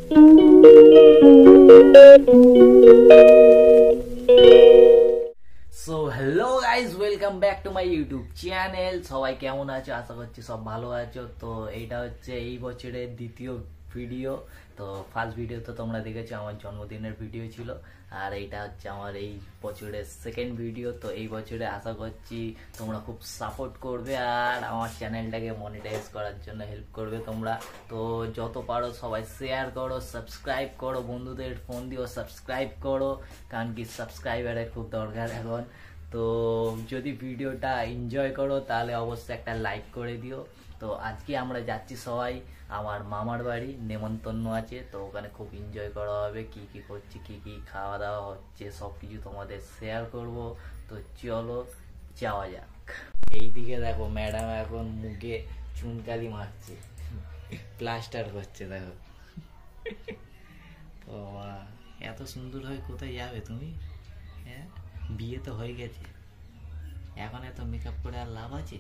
So hello guys, welcome back to my YouTube channel. সবাই কেমন আছো? আশা করছি সব ভালো আছো। তো এইটা হচ্ছে এই বছরের দ্বিতীয় ভিডিও। তো ফার্স্ট ভিডিও তো তোমরা দেখেছো, আমার জন্মদিনের ভিডিও ছিল। আর এইটা হচ্ছে আমার এই বছরের সেকেন্ড ভিডিও। তো এই বছরে আশা করছি তোমরা খুব সাপোর্ট করবে আর আমার চ্যানেলটাকে মনিটাইজ করার জন্য হেল্প করবে তোমরা। তো যত পারো সবাই শেয়ার করো, সাবস্ক্রাইব করো, বন্ধুদের ফোন দিও, সাবস্ক্রাইব করো, কারণ কি সাবস্ক্রাইবারের খুব দরকার এখন। তো যদি ভিডিওটা এনজয় করো তাহলে অবশ্যই একটা লাইক করে দিও। তো আজকে আমরা যাচ্ছি সবাই আমার মামার বাড়ি, নেমন্তন্ন আছে। তো ওখানে খুব এনজয় করা হবে, কি কি করছি, কি কি খাওয়া দাওয়া হচ্ছে সব কিছু তোমাদের শেয়ার করব। তো চলো যাওয়া যাক। এইদিকে দেখো ম্যাডাম এখন মুখে চুনকালি মারছে, প্লাস্টার করছে দেখো। তো এত সুন্দর হয়ে কোথায় যাবে তুমি? হ্যাঁ, বিয়ে তো হয়ে গেছে, এখন এত মেকআপ করে আর লাভ আছে?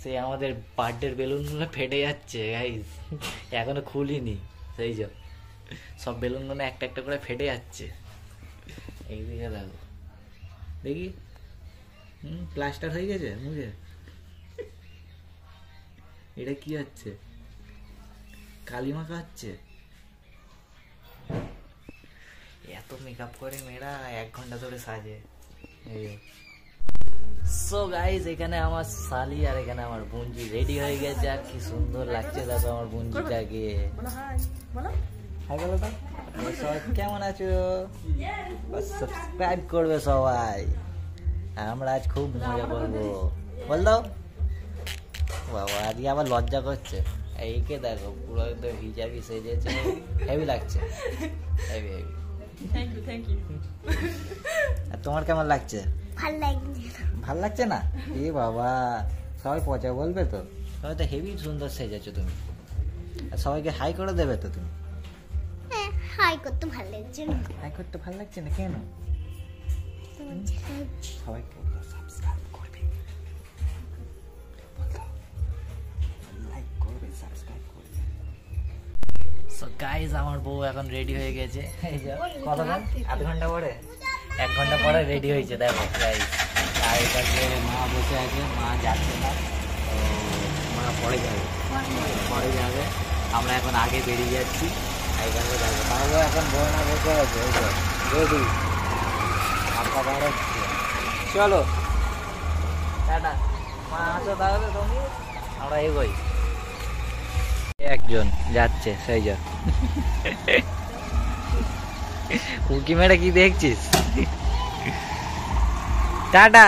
সে আমাদের বার্থডের বেলুনগুলো ফেটে যাচ্ছে গাইস, এখনো খুলিনি। সেই যে সব বেলুনগুলো একটা একটা করে ফেটে যাচ্ছে। এইদিকে দেখো, দেখি প্লাস্টার হয়ে গেছে মুখে। এটা কি হচ্ছে? কালি মাখা হচ্ছে। এত মেকআপ করে মেয়েরা 1 ঘন্টা ধরে সাজে। সো গাইস, এখানে আমার শালি আর এখানে আমার বোনজি রেডি হয়ে গেছে। আর কি সুন্দর লাগছে দেখো আমার বোনজিটাকে। হাই বলো তো, সবাই কেমন আছো? সাবস্ক্রাইব করবে সবাই, আমরা আজ খুব মজা করবো। বল দাও বাবা, আজকে আবার লজ্জা করছে। এইকে দেখো পুরো একদম হিজাবি সেজেছে, হেভি লাগছে, হেভি হেভি। Thank you. আর তোমার কেমন লাগছে? ভাল লাগছে না? এ বাবা, সবাই পচা বলবে তো। সবাই তো হেভি সুন্দর সেজেছো তুমি। আর সবাইকে হাই করে দেবে তো তুমি? হাই করতে ভালো লাগছে না। হাই করতে ভালো লাগছে না কেন? সবাইকে সাবস্ক্রাইব করবে, লাইক করবে, সাবস্ক্রাইব করবে। সো গাইস, আমার বউ এখন রেডি হয়ে গেছে। এই যে কতক্ষণ, 1/2 ঘন্টা পরে, 1 ঘন্টা পরে রেডি হয়েছে দেখো গাইস। আর এটাকে মা বসে আছে, মা যাচ্ছে না। তো মা পরে যাবে, আমরা এখন আগে বেরিয়ে যাচ্ছি। এইখানে দেখো তাহলে এখন বউ না বসে আছে, রেডি মাথা বার হচ্ছে। চলো টাটা, মা আসো তাহলে তুমি, আমরা এগোই। একজন যাচ্ছে, সেই যা উকি মেরে কি দেখছিস? Tata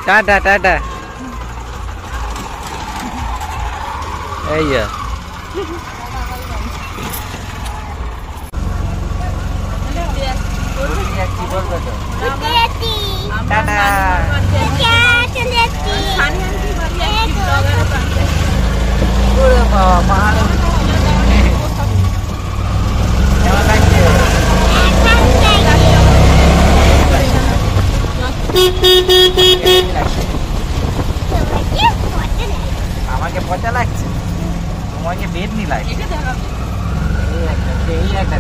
tata tata. এই যা কি বলবে তো? টাটা। ওরে বাবা, পাহাড় কেমন লাগছে? আমাকে পচা লাগছে, তোমাকে বেদনি লাগছে। এই একটা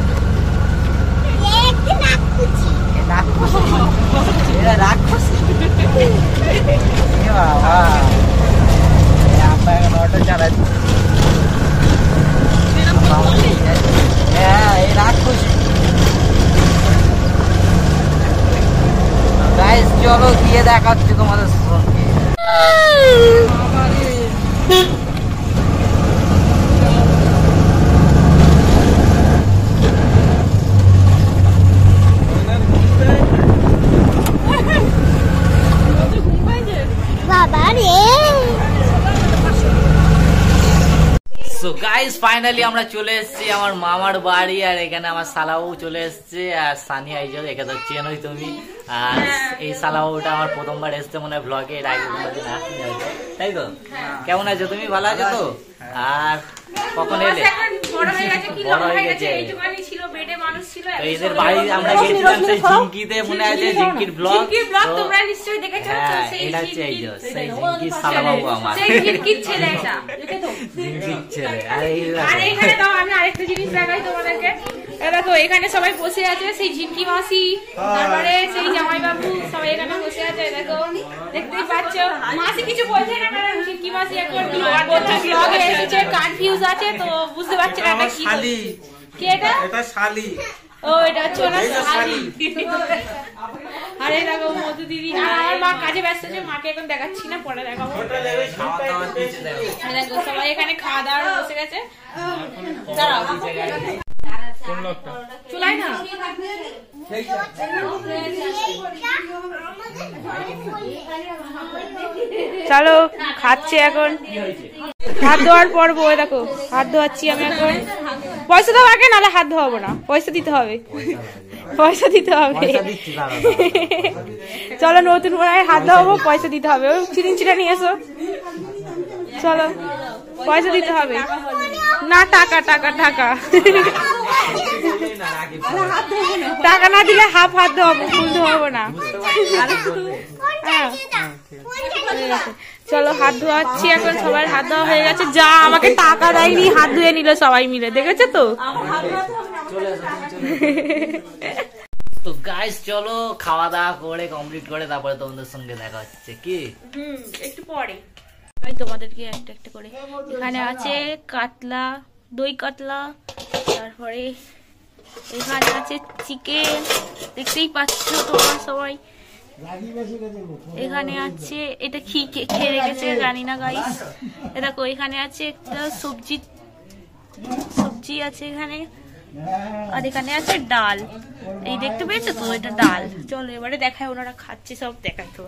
আমরা এখন অটো চালাচ্ছি। হ্যাঁ, এই রাক্ষসী। গাইস চলো গিয়ে দেখাচ্ছি তোমাদের সঙ্গে। সো গাইস, ফাইনালি আমরা চলে এসেছি আমার মামার বাড়ি। আর এখানে আমার শালাবু চলে এসছে, আর সানিয়া এই যে এখানে তো চেনোই তুমি। আর এই শালাবুটা আমার প্রথমবার এসছে মনে হয় ব্লগে, এর আগে কোনোদিন আসেনি হয়তো, তাই তো? কেমন আছো তুমি? ভালো আছো তো? আর কখন এলে? বড় হয়ে গেছে, কি লম্বা হয়ে গেছে, এইটুকুনি ছিল, বেডে মানুষ এসেছিল তো এদের বাড়ি আমরা গেছিলাম সেই ঝিঙ্কিতে, মনে আছে ঝিঙ্কির ব্লগ? তোমরা নিশ্চয়ই দেখেছো। তো সেই এটা হচ্ছে এই যে সেই ঝিঙ্কির সালামাবু আমার, সেই ঝিঙ্কির ছেলে এটা, ঝিঙ্কির ছেলে। আর আর এখানে দাও আমি আরেকটা জিনিস দেখাই তোমাদেরকে। দেখো এখানে সবাই বসে আছে, সেই ঝিঙ্কি মাসি, তারপরে সেই জামাই বাবু, সবাই এখানে বসে আছে। দেখো দেখতেই পাচ্ছ, মাসি কিছু বলছে না কারণ ঝিঙ্কি মাসি এখন ব্লগে এসেছে, কনফিউজ আছে, তো বুঝতে পারছে না এটা কি বলছে। কি এটা? এটা শালি। ও এটা হচ্ছে ওনার শালি। আরে দেখো মধু দিদি আর আমার মা কাজে ব্যস্ত আছে, মাকে এখন দেখাচ্ছি না, পরে দেখাবো। দেখো সবাই এখানে খাওয়া দাওয়া বসে গেছে। দাঁড়াও চুলাই না, চলো খাচ্ছে এখন। হাত ধোয়ার পর্ব, দেখো হাত ধোয়াচ্ছি আমি এখন। পয়সা দাও আগে, নাহলে হাত ধোয়াবো না। পয়সা দিতে হবে, পয়সা দিতে হবে। চলো নতুন করে হাত ধোয়াবো, পয়সা দিতে হবে। চিনি নিয়ে এসো, চলো পয়সা দিতে হবে। না টাকা টাকা টাকা টাকা না দিলে হাফ হাত ধোয়াবো, ফুল ধোয়াবো না। চলো হাত ধোয়াচ্ছি এখন, সবার হাত ধোয়া হয়ে গেছে। যা আমাকে টাকা দেয়নি, হাত ধুয়ে নিল সবাই মিলে, দেখেছো তো। তো গাইস চলো খাওয়া দাওয়া করে কমপ্লিট করে তারপরে তোমাদের সঙ্গে দেখা হচ্ছে কি একটু পরে। তোমাদেরকে একটা একটা করে, এখানে আছে কাতলা, দই কাতলা, তারপরে এখানে আছে চিকেন, দেখতেই পাচ্ছ তোমরা সবাই। এখানে আছে এটা কি খেয়ে রেখেছে জানি না গাইস। দেখো এখানে আছে একটা সবজি আছে এখানে, আর এখানে আছে ডাল। এই দেখতে পেয়েছো তো, এটা ডাল। চলো এবারে দেখায় ওনারা খাচ্ছে, সব দেখায় তো।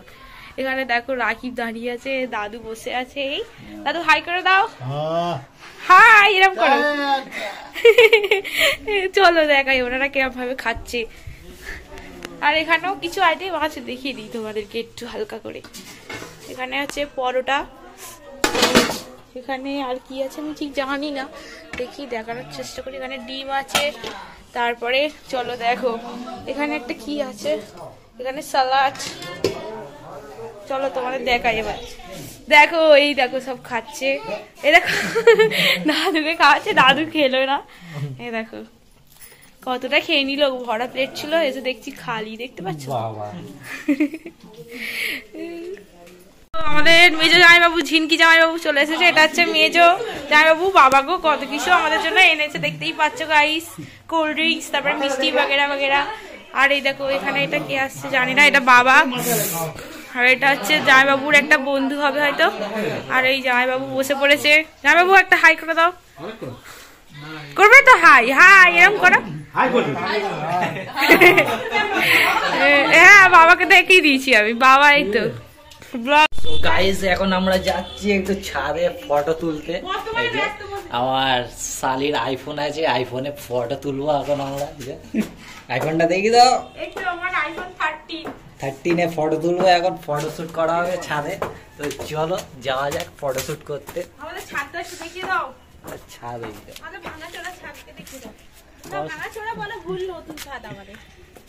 এখানে দেখো রাকিব দাঁড়িয়ে আছে, দাদু বসে আছে। এই দাদু হাই করে দাও, হাই এরকম করো। চলো দেখাই ওনারা কিরকম ভাবে খাচ্ছে। আর এখানেও কিছু আইটেম আছে, দেখিয়ে দিই তোমাদেরকে একটু হালকা করে। এখানে আছে পরোটা, এখানে আর কি আছে আমি ঠিক জানি না, দেখি দেখানোর চেষ্টা করি। এখানে ডিম আছে, তারপরে চলো দেখো এখানে একটা কি আছে, এখানে সালাড। চলো তোমাদের দেখাই এবার। দেখো এই দেখো সব খাচ্ছে, এই দেখো দাদুকে খাওয়াচ্ছে, দাদু খেলো না। এই দেখো কতটা খেয়ে নিল, ভরা প্লেট ছিল, এসে দেখছি খালি, দেখতে পাচ্ছ। আমাদের মেজো জামাইবাবু, ঝিনকি জামাইবাবু চলে এসেছে। এটা হচ্ছে মেজো জামাইবাবু, বাবা গো কত কিছু আমাদের জন্য এনেছে, দেখতেই পাচ্ছ গাইস। কোল্ড ড্রিঙ্কস, তারপরে মিষ্টি বাগেরা বাগেরা। আর এই দেখো এখানে এটা কে আসছে জানি না, এটা বাবা। আর এটা হচ্ছে জামাইবাবুর একটা বন্ধু হবে হয়তো। আর এই জামাইবাবু বসে পড়েছে। জামাইবাবু একটা হাই করে দাও, করবে তো হাই, হাই এরকম করো। হ্যাঁ বাবাকে দেখিয়ে দিয়েছি আমি, বাবা এই তো গাইস। এখন আমরা যাচ্ছি একটু ছাদে ফটো তুলতে। এই যে আমার শালির আইফোন আছে, আইফোনে ফটো তুলবো এখন আমরা। আইফোনটা দেখি দাও, 13 ফটো তুলবো এখন, ফটো শুট করা হবে ছাদে। তো চলো যাওয়া যাক ফটো শুট করতে। ছাদ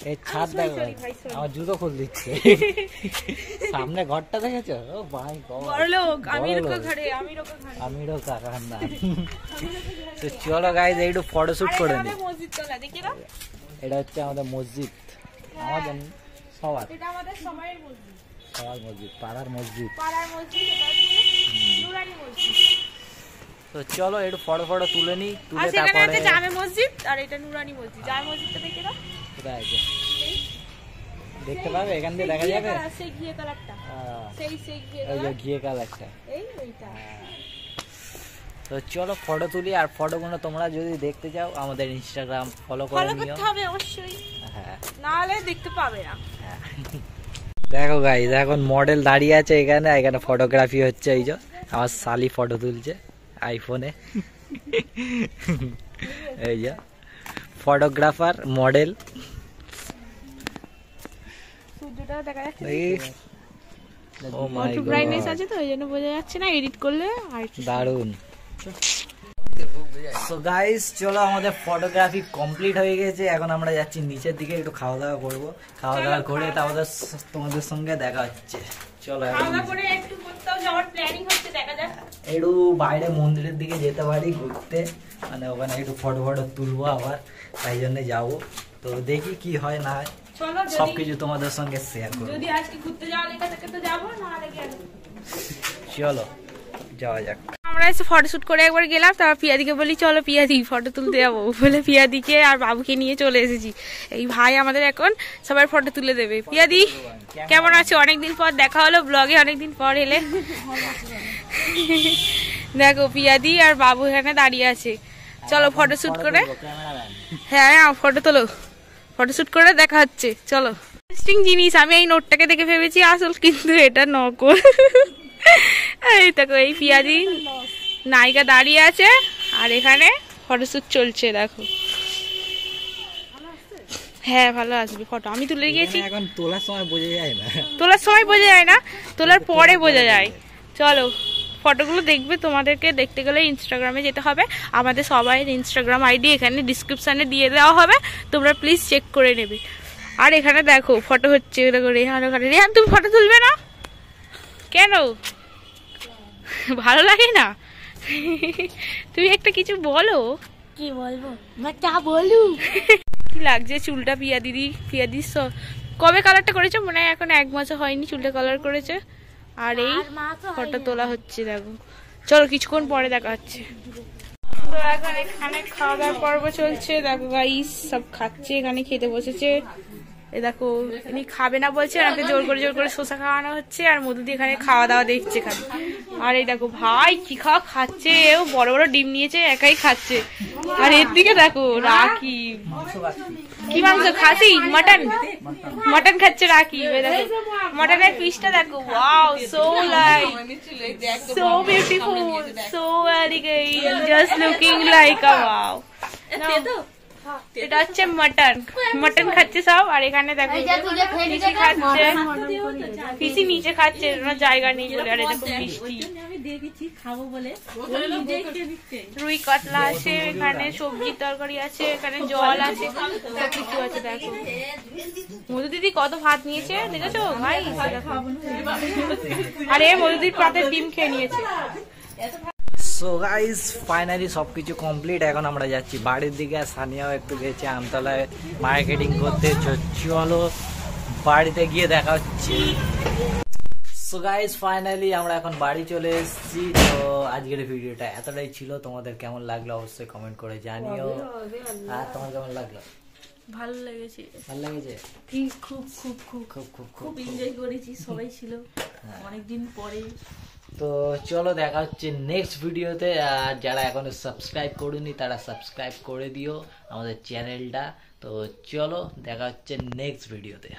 এই ছাদ দেখো, আমার জুতো খুল দিচ্ছে। সামনে ঘরটা দেখেছো? ও ভাই আমিরও কাকা না। তো চলো গাইস একটু ফটো শুট করে নিই। এটা হচ্ছে আমাদের মসজিদ, আমাদের সবার মসজিদ, পাড়ার মসজিদ। তো চলো একটু ফটো ফটো তুলে নি, তুলে তারপরে জামে মসজিদ। আর এটা নুরানি মসজিদ। জামে মসজিদটা দেখে দাও, কোথায় আছে দেখতে পাবে, এখান দিয়ে দেখা যাবে। সেই ঘিয়ে কালারটা, এই যে ঘিয়ে কালারটা, এই ওইটা। তো চলো ফটো তুলি। আর ফটোগুলো তোমরা যদি দেখতে চাও আমাদের ইনস্টাগ্রাম ফলো করে নিও। করতে হবে অবশ্যই, হ্যাঁ না হলে দেখতে পাবে না। দেখো গাইস এখন মডেল দাঁড়িয়ে আছে এখানে, এখানে ফটোগ্রাফি হচ্ছে। এই যে আমার শালি ফটো তুলছে আইফোনে। এই যে ফটোগ্রাফার মডেল। সূর্যটা দেখা যাচ্ছে, ও মাই গড ব্রাইটনেস আছে তো ওই জন্য বোঝা যাচ্ছে না, এডিট করলে আর দারুন। সো গাইস চলো আমাদের ফটোগ্রাফি কমপ্লিট হয়ে গেছে, এখন আমরা যাচ্ছি নিচের দিকে একটু খাওয়া দাওয়া করবো, খাওয়া দাওয়া করে তারপর তোমাদের সঙ্গে দেখা হচ্ছে। চলো একটু বাইরে মন্দিরের দিকে যেতে পারি ঘুরতে, মানে ওখানে একটু ফটো তুলবো আবার, তাই জন্য যাবো। তো দেখি কি হয় না হয়, সবকিছু তোমাদের সঙ্গে শেয়ার করবো। চলো যাওয়া যাক। আমরা এসে ফটোশুট করে একবার গেলাম, তারপর পিয়াদিকে বলি চলো পিয়াদি ফটো তুলতে যাবো বলে পিয়াদিকে আর বাবুকে নিয়ে চলে এসেছি। এই ভাই আমাদের এখন সবার ফটো তুলে দেবে। পিয়াদি কেমন আছো? অনেকদিন পর দেখা হলো ব্লগে, অনেকদিন পর এলে। দেখো পিয়াদি আর বাবু এখানে দাঁড়িয়ে আছে, চলো ফটোশুট করে। হ্যাঁ ফটো তোলো, ফটোশুট করে দেখা হচ্ছে। চলো ইন্টারেস্টিং জিনিস, আমি এই নোটটাকে দেখে ভেবেছি আসল, কিন্তু এটা নকল। এই দেখো এই পিয়াদি নায়িকা দাঁড়িয়ে আছে আর এখানে ফটোশুট চলছে। দেখো হ্যাঁ ভালো আসবে ফটো, আমি তুলে গিয়েছি। এখন তোলার সময় বোঝা যায় না, তোলার সময় বোঝা যায় না, তোলার পরে বোঝা যায়। চলো ফটোগুলো দেখবে, তোমাদেরকে দেখতে গেলে ইনস্টাগ্রামে যেতে হবে। আমাদের সবাই ইনস্টাগ্রাম আইডি এখানে ডিসক্রিপশানে দিয়ে দেওয়া হবে, তোমরা প্লিজ চেক করে নেবে। আর এখানে দেখো ফটো হচ্ছে, রেহান ওখানে। রেহান তুমি ফটো তুলবে না কেন? ভালো লাগে না? তুমি একটা কিছু বলো। কি বলবো? তা বলু। কি লাগছে চুলটা পিয়া দিদির কবে কালারটা করেছে মনে হয়, এখন 1 মাসও হয়নি চুলটা কালার করেছে। আর এই ফটো তোলা হচ্ছে, দেখো চলো কিছুক্ষণ পরে দেখা হচ্ছে। তো এখন এখানে খাওয়া দাওয়ার পর্ব চলছে, দেখো গাইস সব খাচ্ছে, এখানে খেতে বসেছে। এই দেখো ইনি খাবে না বলছে, ওনাকে জোর করে শসা খাওয়ানো হচ্ছে, আর মধু দিয়ে এখানে খাওয়া দাওয়া দেখছে খালি। আর এই দেখো ভাই কি খাচ্ছে, এও বড় বড় ডিম নিয়েছে, একাই খাচ্ছে। আর এর দিকে দেখো রাখি, কি মাংস? খাসি? মটন খাচ্ছে রাখি। দেখো মটনের পিসটা দেখো, wow so like, so beautiful, so elegant, just looking like আ ওয়াও। এটা হচ্ছে মটন খাচ্ছে সব। আর এখানে দেখো পিসি খাচ্ছে, পিসি নিচে খাচ্ছে, জায়গা নেই বলে। আর দেখো মিষ্টি, রুই কাতলা আছে, এখানে সবজির তরকারি আছে, এখানে জল আছে, কিছু আছে। দেখো মধু দিদি কত ভাত নিয়েছে দেখেছো ভাই? আরে মধু দিদির পাতের ডিম খেয়ে নিয়েছে। সো গাইস ফাইনালি সবকিছু কমপ্লিট, এখন আমরা যাচ্ছি বাড়ির দিকে। আর সানিয়াও একটু গেছে আমতলায় মার্কেটিং করতে, চলো বাড়িতে গিয়ে দেখা হচ্ছে। সো গাইস ফাইনালি আমরা এখন বাড়ি চলে এসেছি। তো আজকের ভিডিওটা এতটাই ছিল, তোমাদের কেমন লাগলো অবশ্যই কমেন্ট করে জানিও। আর তোমার কেমন লাগলো? ভালো লেগেছে, ভালো লেগেছে, খুব খুব খুব খুব খুব খুব এনজয় করেছি, সবাই ছিল অনেকদিন পরে। তো চলো দেখা হচ্ছে নেক্সট ভিডিওতে। আর যারা এখনো সাবস্ক্রাইব করেনি তারা সাবস্ক্রাইব করে দিও আমাদের চ্যানেলটা। তো চলো দেখা হচ্ছে নেক্সট ভিডিওতে।